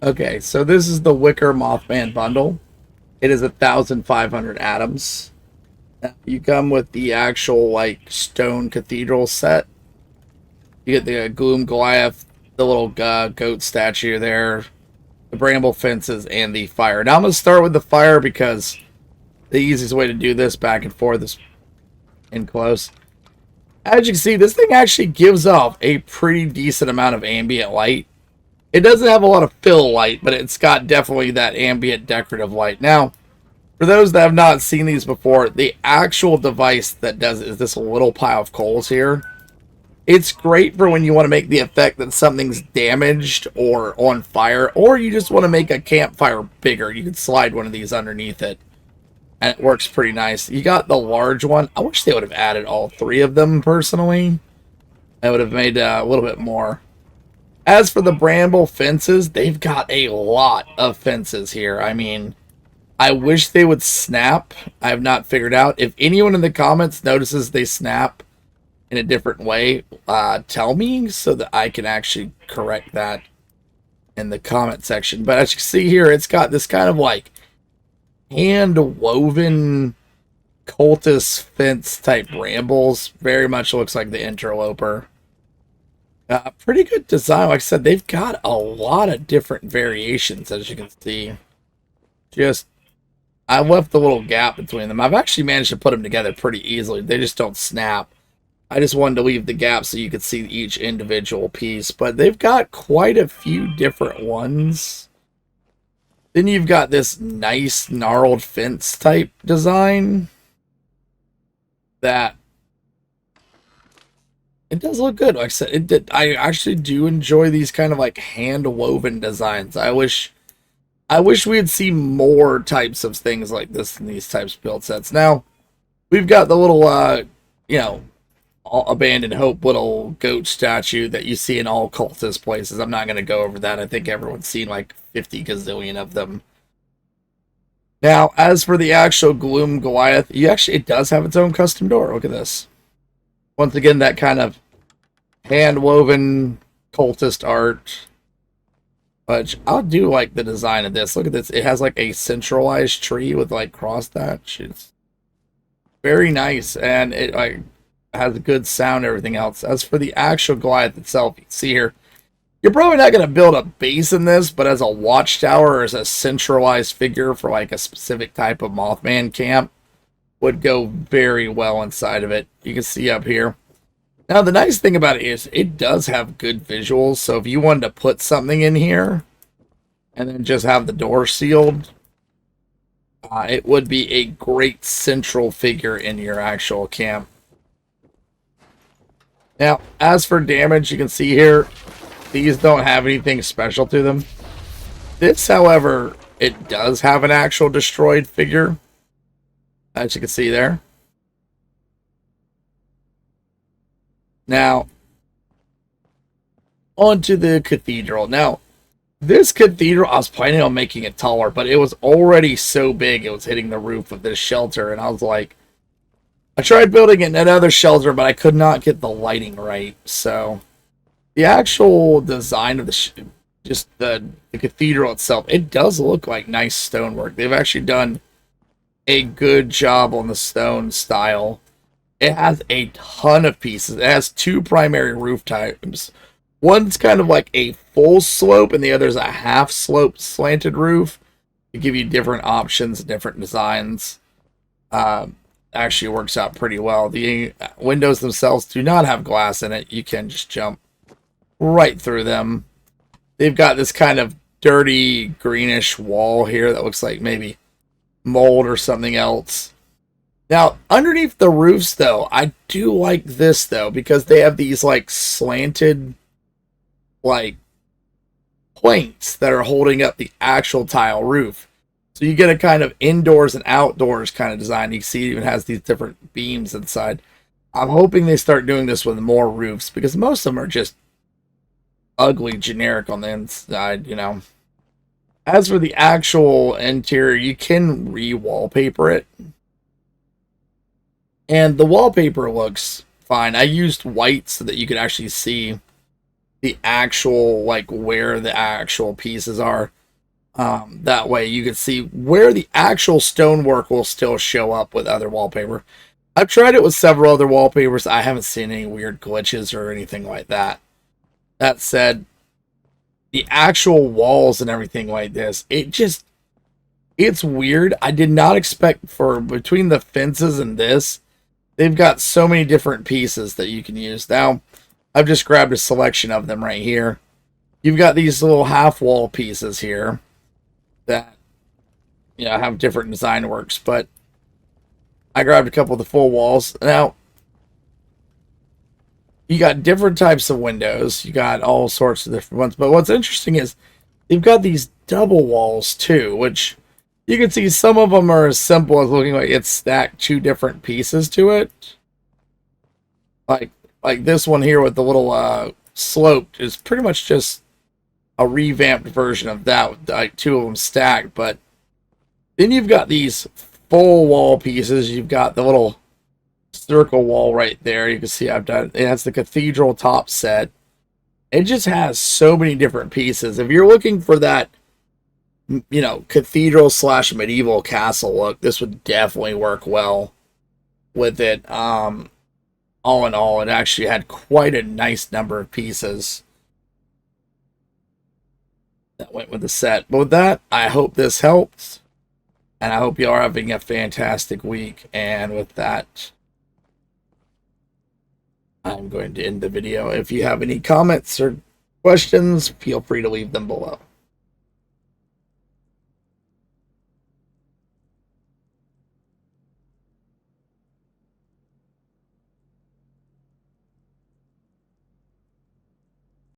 Okay, so this is the Wicker Mothman bundle. It is 1,500 atoms. You come with the actual like stone cathedral set. You get the Gloom Goliath, the little goat statue there, the bramble fences, and the fire. Now I'm gonna start with the fire because the easiest way to do this back and forth is in close. As you can see, this thing actually gives off a pretty decent amount of ambient light. It doesn't have a lot of fill light, but it's got definitely that ambient decorative light. Now, for those that have not seen these before, the actual device that does it is this little pile of coals here. It's great for when you want to make the effect that something's damaged or on fire, or you just want to make a campfire bigger. You can slide one of these underneath it, and it works pretty nice. You got the large one. I wish they would have added all three of them, personally. That would have made a little bit more. As for the bramble fences, they've got a lot of fences here. I mean, I wish they would snap. I have not figured out. If anyone in the comments notices they snap in a different way, tell me so that I can actually correct that in the comment section. But as you can see here, it's got this kind of like hand-woven cultist fence type brambles. Very much looks like the interloper. Pretty good design. Like I said, they've got a lot of different variations, as you can see. Just I left the little gap between them. I've actually managed to put them together pretty easily. They just don't snap. I just wanted to leave the gap so you could see each individual piece. But they've got quite a few different ones. Then you've got this nice gnarled fence type design. That it does look good. Like I said, it did. I actually do enjoy these kind of like hand-woven designs. I wish we'd see more types of things like this in these types of build sets. Now, we've got the little, abandoned hope little goat statue that you see in all cultist places. I'm not going to go over that. I think everyone's seen like 50 gazillion of them. Now, as for the actual Gloom Goliath, it does have its own custom door. Look at this. Once again, that kind of hand-woven cultist art. But I do like the design of this. Look at this. It has like a centralized tree with like cross thatch. It's very nice, and it like has a good sound and everything else. As for the actual Goliath itself, you can see here, you're probably not going to build a base in this, but as a watchtower or as a centralized figure for like a specific type of Mothman camp would go very well inside of it. You can see up here. Now, the nice thing about it is it does have good visuals. So if you wanted to put something in here and then just have the door sealed, it would be a great central figure in your actual camp. Now, as for damage, you can see here, these don't have anything special to them. This, however, it does have an actual destroyed figure, as you can see there. Now, onto the cathedral. Now, this cathedral, I was planning on making it taller, but it was already so big it was hitting the roof of this shelter, and I was like, I tried building another shelter, but I could not get the lighting right. So, the actual design of the cathedral itself, it does look like nice stonework. They've actually done a good job on the stone style. It has a ton of pieces. It has two primary roof types. One's kind of like a full slope, and the other's a half slope slanted roof to give you different options, different designs. Actually works out pretty well. The windows themselves do not have glass in it. You can just jump right through them. They've got this kind of dirty greenish wall here that looks like maybe mold or something else. Now, underneath the roofs, though, I do like this, though, because they have these, like, slanted, like, planks that are holding up the actual tile roof. So you get a kind of indoors and outdoors kind of design. You see it even has these different beams inside. I'm hoping they start doing this with more roofs, because most of them are just ugly, generic on the inside, you know. As for the actual interior, you can re-wallpaper it. And the wallpaper looks fine. I used white so that you could actually see the actual, like, where the actual pieces are. That way you can see where the actual stonework will still show up with other wallpaper. I've tried it with several other wallpapers. I haven't seen any weird glitches or anything like that. That said, the actual walls and everything like this, it's weird. I did not expect for between the fences and this, they've got so many different pieces that you can use. Now, I've just grabbed a selection of them right here. You've got these little half wall pieces here that, you know, have different design works, but I grabbed a couple of the full walls. Now, you got different types of windows. You got all sorts of different ones. But what's interesting is they've got these double walls too, which you can see some of them are as simple as looking like it's stacked two different pieces to it. Like this one here with the little sloped is pretty much just a revamped version of that with like two of them stacked. But then you've got these full wall pieces. You've got the little circle wall right there. You can see I've done it. That's the Cathedral top set. It just has so many different pieces. If you're looking for that, you know, cathedral / medieval castle look, this would definitely work well with it. All in all, it actually had quite a nice number of pieces that went with the set. But with that, I hope this helps, and I hope you are having a fantastic week. And with that, I'm going to end the video. If you have any comments or questions, feel free to leave them below.